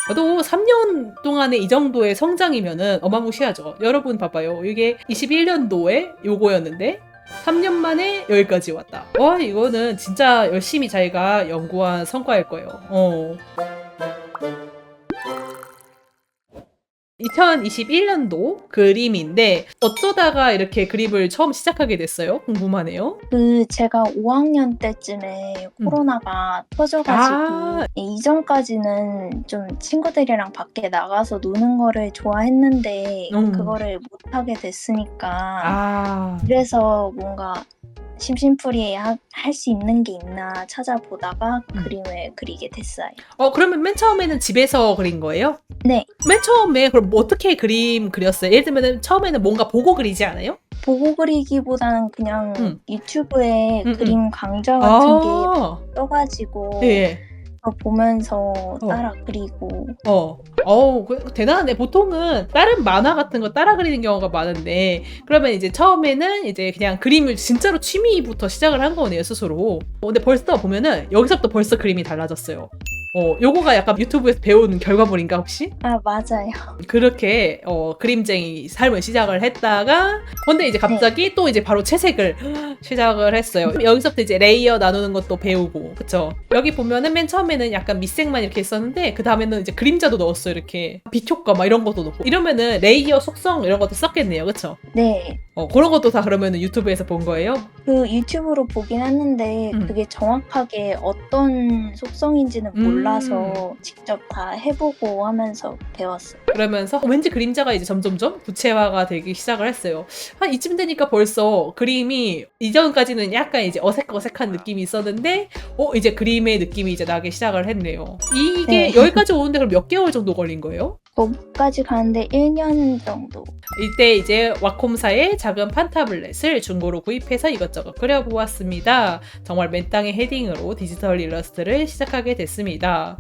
저도 3년 동안에 이 정도의 성장이면은 어마무시하죠. 여러분 봐봐요. 이게 21년도에 요거였는데 3년 만에 여기까지 왔다. 와, 이거는 진짜 열심히 자기가 연구한 성과일 거예요. 2021년도 그림인데 어쩌다가 이렇게 그림을 처음 시작하게 됐어요? 궁금하네요. 제가 5학년 때쯤에 음. 코로나가 터져가지고 아, 이전까지는 좀 친구들이랑 밖에 나가서 노는 거를 좋아했는데 음. 그거를 못하게 됐으니까 아, 그래서 뭔가 심심풀이에 할 수 있는 게 있나 찾아보다가 음. 그림을 그리게 됐어요. 그러면 맨 처음에는 집에서 그린 거예요? 네, 맨 처음에 그럼 뭐 어떻게 그림 그렸어요? 예를 들면 처음에는 뭔가 보고 그리지 않아요? 보고 그리기보다는 그냥 응, 유튜브에 응, 응. 그림 강좌 같은 게 아, 예, 떠가지고 예. 그거 보면서 어, 따라 그리고 대단하네. 보통은 다른 만화 같은 거 따라 그리는 경우가 많은데, 그러면 이제 처음에는 이제 그냥 그림을 진짜로 취미부터 시작을 한 거네요, 스스로. 근데 벌써 보면은 여기서부터 벌써 그림이 달라졌어요. 요거가 약간 유튜브에서 배운 결과물인가, 혹시? 맞아요. 그렇게 그림쟁이 삶을 시작을 했다가 근데 이제 네. 갑자기 또 이제 바로 채색을 시작을 했어요. 여기서부터 이제 레이어 나누는 것도 배우고 그쵸? 여기 보면은 맨 처음에는 약간 밑색만 이렇게 있었는데 그 다음에는 이제 그림자도 넣었어요. 이렇게 빛 효과 막 이런 것도 넣고 이러면은 레이어 속성 이런 것도 썼겠네요. 그쵸? 네. 그런 것도 다 그러면은 유튜브에서 본 거예요? 그 유튜브로 보긴 했는데 음. 그게 정확하게 어떤 속성인지는 몰라서 직접 다 해보고 하면서 배웠어요. 그러면서 왠지 그림자가 이제 점점점 구체화가 되기 시작을 했어요. 한 이쯤 되니까 벌써 그림이 이전까지는 약간 이제 어색어색한 느낌이 있었는데 이제 그림의 느낌이 이제 나기 시작을 했네요. 네. 이게 여기까지 오는데 그럼 몇 개월 정도 걸린 거예요? 거기까지 가는데 1년 정도. 이때 이제 와콤사의 작은 판타블렛을 중고로 구입해서 이것저것 그려보았습니다. 정말 맨땅의 헤딩으로 디지털 일러스트를 시작하게 됐습니다.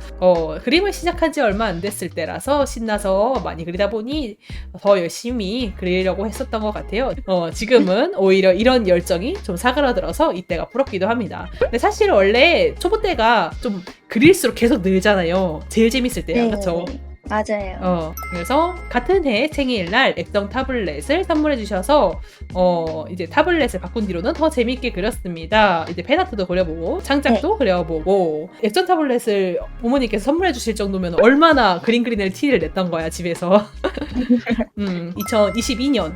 그림을 시작한 지 얼마 안 됐을 때라서 신나서 많이 그리다 보니 더 열심히 그리려고 했었던 것 같아요. 지금은 오히려 이런 열정이 좀 사그라들어서 이때가 부럽기도 합니다. 근데 사실 원래 초보 때가 좀 그릴수록 계속 늘잖아요. 제일 재밌을 때야, 네. 그쵸? 맞아요. 그래서 같은 해 생일날 액정 타블렛을 선물해 주셔서 이제 타블렛을 바꾼 뒤로는 더 재밌게 그렸습니다. 이제 팬아트도 그려보고 창작도 그려보고 액정 타블렛을 부모님께서 선물해 주실 정도면 얼마나 그림 그리는 티를 냈던 거야 집에서. 2022년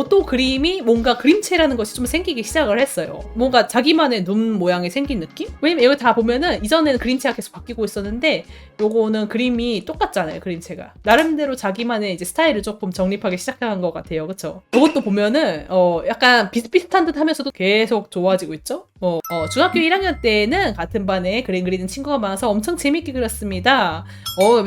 또 그림이 뭔가 그림체라는 것이 좀 생기기 시작을 했어요. 뭔가 자기만의 눈 모양이 생긴 느낌? 왜냐면 여기 다 보면은 이전에는 그림체가 계속 바뀌고 있었는데 요거는 그림이 똑같잖아요. 그림체가 나름대로 자기만의 이제 스타일을 조금 정립하기 시작한 것 같아요. 그쵸? 이것도 보면은 약간 비슷비슷한 듯 하면서도 계속 좋아지고 있죠. 중학교 1학년 때는 같은 반에 그림 그리는 친구가 많아서 엄청 재밌게 그렸습니다.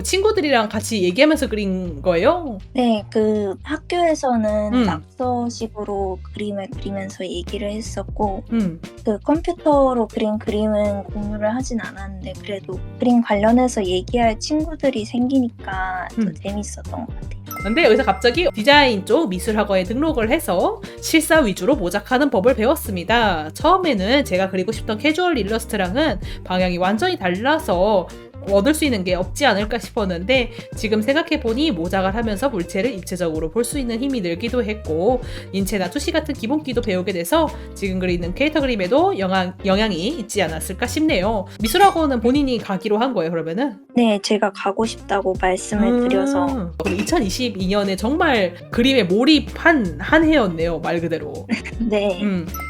친구들이랑 같이 얘기하면서 그린 거예요? 네, 그 학교에서는 음. 낙서식으로 그림을 그리면서 얘기를 했었고 음. 그 컴퓨터로 그린 그림은 공유를 하진 않았는데 그래도 그림 관련해서 얘기할 친구들이 생기니까 더 재밌었던 것 같아요. 근데 여기서 갑자기 디자인 쪽 미술학원에 등록을 해서 실사 위주로 모작하는 법을 배웠습니다. 처음에는 제가 그리고 싶던 캐주얼 일러스트랑은 방향이 완전히 달라서 얻을 수 있는 게 없지 않을까 싶었는데 지금 생각해보니 모작을 하면서 물체를 입체적으로 볼 수 있는 힘이 늘기도 했고 인체나 투시 같은 기본기도 배우게 돼서 지금 그리는 캐릭터 그림에도 영향이 있지 않았을까 싶네요. 미술학원은 본인이 가기로 한 거예요, 그러면은? 네, 제가 가고 싶다고 말씀을 드려서 그럼 2022년에 정말 그림에 몰입한 한 해였네요, 말 그대로. 네,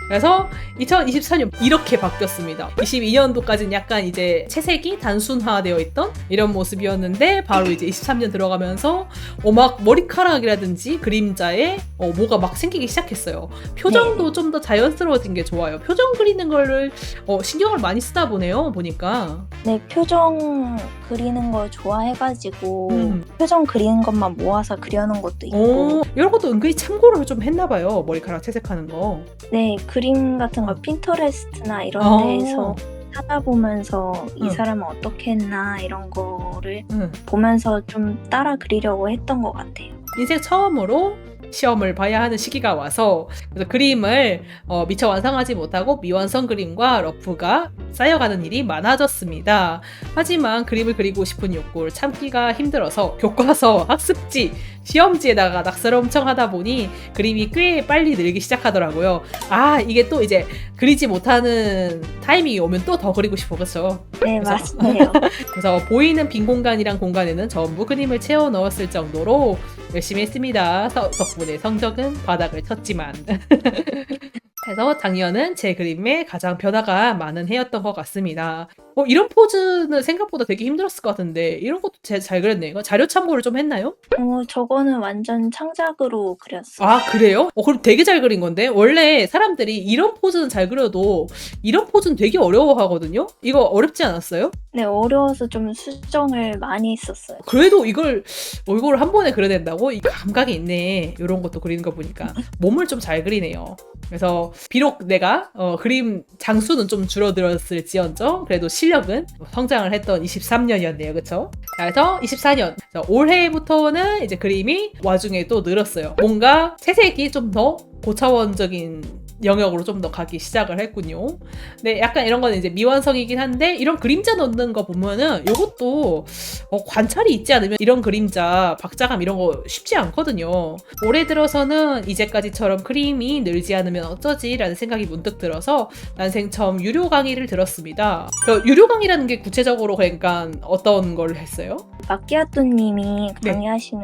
그래서 2024년 이렇게 바뀌었습니다. 22년도까지는 약간 이제 채색이 단순화되어 있던 이런 모습이었는데 바로 이제 23년 들어가면서 막 머리카락이라든지 그림자에 뭐가 막 생기기 시작했어요. 표정도 네. 좀 더 자연스러워진 게 좋아요. 표정 그리는 거를 신경을 많이 쓰다 보네요, 보니까. 네, 표정 그리는 걸 좋아해가지고 음. 표정 그리는 것만 모아서 그려놓은 것도 있고 이런 것도 은근히 참고를 좀 했나 봐요. 머리카락 채색하는 거. 네, 그림 같은 거 핀터레스트나 이런 어. 데에서 찾아보면서 이 응. 사람은 어떻게 했나 이런 거를 응. 보면서 좀 따라 그리려고 했던 것 같아요. 인생 처음으로 시험을 봐야 하는 시기가 와서 그래서 그림을 미처 완성하지 못하고 미완성 그림과 러프가 쌓여가는 일이 많아졌습니다. 하지만 그림을 그리고 싶은 욕구를 참기가 힘들어서 교과서, 학습지, 시험지에다가 낙서를 엄청 하다 보니 그림이 꽤 빨리 늘기 시작하더라고요. 아, 이게 또 이제 그리지 못하는 타이밍이 오면 또 더 그리고 싶어, 그쵸? 네, 그래서- 맞아요. 그래서 보이는 빈 공간이랑 공간에는 전부 그림을 채워 넣었을 정도로 열심히 했습니다. 덕분에 성적은 바닥을 쳤지만. 그래서 작년은 제 그림에 가장 변화가 많은 해였던 것 같습니다. 이런 포즈는 생각보다 되게 힘들었을 것 같은데 이런 것도 잘 그렸네요. 이거 자료 참고를 좀 했나요? 저거는 완전 창작으로 그렸어요. 아, 그래요? 그럼 되게 잘 그린 건데? 원래 사람들이 이런 포즈는 잘 그려도 이런 포즈는 되게 어려워하거든요? 이거 어렵지 않았어요? 네, 어려워서 좀 수정을 많이 했었어요. 그래도 이걸 한 번에 그려낸다고? 이 감각이 있네. 이런 것도 그리는 거 보니까. 몸을 좀 잘 그리네요. 그래서 비록 내가 그림 장수는 좀 줄어들었을지언정 그래도 실력은 성장을 했던 23년이었네요. 그쵸? 그래서 24년 올해부터는 이제 그림이 와중에 또 늘었어요. 뭔가 채색이 좀 더 고차원적인 영역으로 좀 더 가기 시작을 했군요. 네, 약간 이런 거는 이제 미완성이긴 한데 이런 그림자 넣는 거 보면은 이것도 관찰이 있지 않으면 이런 그림자, 박자감 이런 거 쉽지 않거든요. 올해 들어서는 이제까지처럼 그림이 늘지 않으면 어쩌지라는 생각이 문득 들어서 난생 처음 유료 강의를 들었습니다. 유료 강의라는 게 구체적으로 그러니까 어떤 걸 했어요? 마키아토님이 네. 강의하시는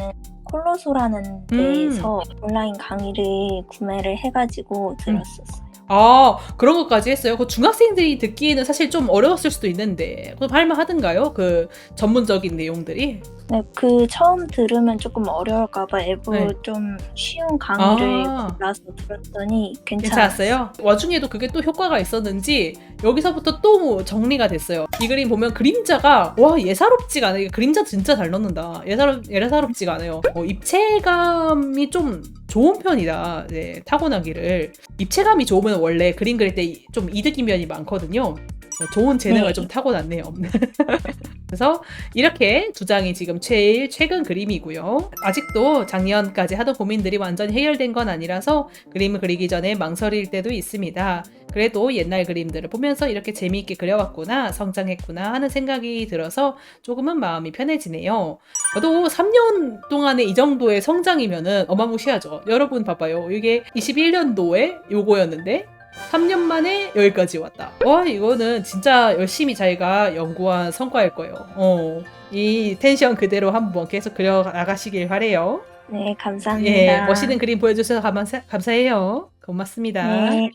콜로소라는 데에서 온라인 강의를 구매를 해가지고 들었었어요. 아, 그런 것까지 했어요? 그 중학생들이 듣기에는 사실 좀 어려웠을 수도 있는데 그럼 할만하던가요? 그 전문적인 내용들이? 네, 처음 들으면 조금 어려울까봐 일부 네. 좀 쉬운 강의를 아. 골라서 들었더니 괜찮았어요. 괜찮았어요? 와중에도 그게 또 효과가 있었는지 여기서부터 또 정리가 됐어요. 이 그림 보면 그림자가 와 예사롭지가 않아요. 그림자 진짜 잘 넣는다. 예사롭지가 않아요. 입체감이 좀 좋은 편이다. 네, 타고나기를. 입체감이 좋으면 원래 그림 그릴 때 좀 이득인 면이 많거든요. 좋은 재능을 네. 좀 타고났네요. 그래서 이렇게 두 장이 지금 제일 최근 그림이고요. 아직도 작년까지 하던 고민들이 완전히 해결된 건 아니라서 그림을 그리기 전에 망설일 때도 있습니다. 그래도 옛날 그림들을 보면서 이렇게 재미있게 그려왔구나, 성장했구나 하는 생각이 들어서 조금은 마음이 편해지네요. 저도 3년 동안에 이 정도의 성장이면은 어마무시하죠. 여러분 봐봐요. 이게 21년도에 요거였는데 3년 만에 여기까지 왔다. 와, 이거는 진짜 열심히 자기가 연구한 성과일 거예요. 이 텐션 그대로 한번 계속 그려 나가시길 바래요. 네, 감사합니다. 예, 멋있는 그림 보여주셔서 감사해요. 고맙습니다. 네.